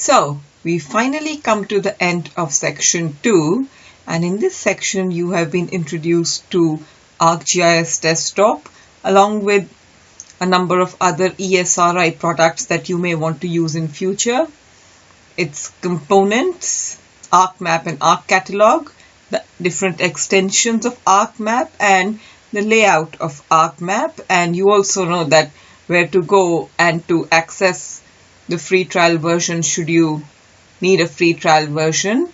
So we finally come to the end of section 2, and in this section you have been introduced to ArcGIS Desktop along with a number of other ESRI products that you may want to use in future. Its components, ArcMap and ArcCatalog, the different extensions of ArcMap and the layout of ArcMap, and you also know that where to go and to access the free trial version should you need a free trial version.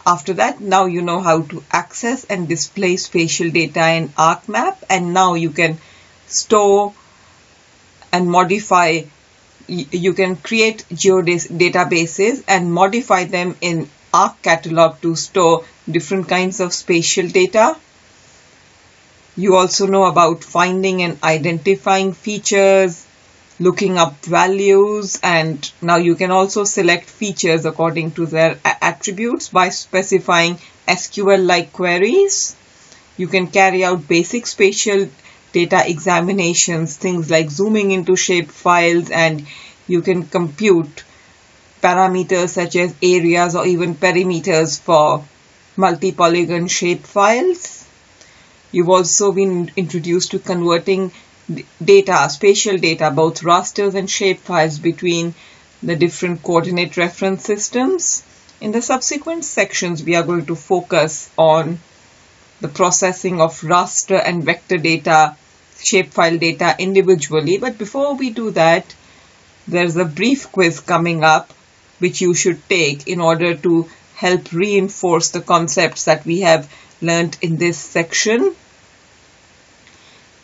After that, now you know how to access and display spatial data in ArcMap, and now you can store and modify. You can create geodatabases and modify them in ArcCatalog to store different kinds of spatial data. You also know about finding and identifying features, looking up values, and now you can also select features according to their attributes by specifying SQL-like queries. You can carry out basic spatial data examinations, things like zooming into shape files, and you can compute parameters such as areas or even perimeters for multi-polygon shape files. You've also been introduced to converting data, spatial data, both rasters and shapefiles between the different coordinate reference systems. In the subsequent sections, we are going to focus on the processing of raster and vector data, shapefile data individually. But before we do that, there's a brief quiz coming up which you should take in order to help reinforce the concepts that we have learned in this section.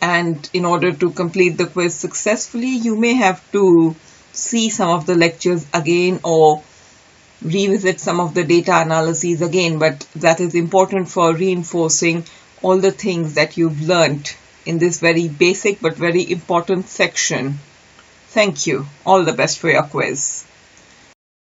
And in order to complete the quiz successfully, you may have to see some of the lectures again or revisit some of the data analyses again, but that is important for reinforcing all the things that you've learned in this very basic but very important section. Thank you. All the best for your quiz.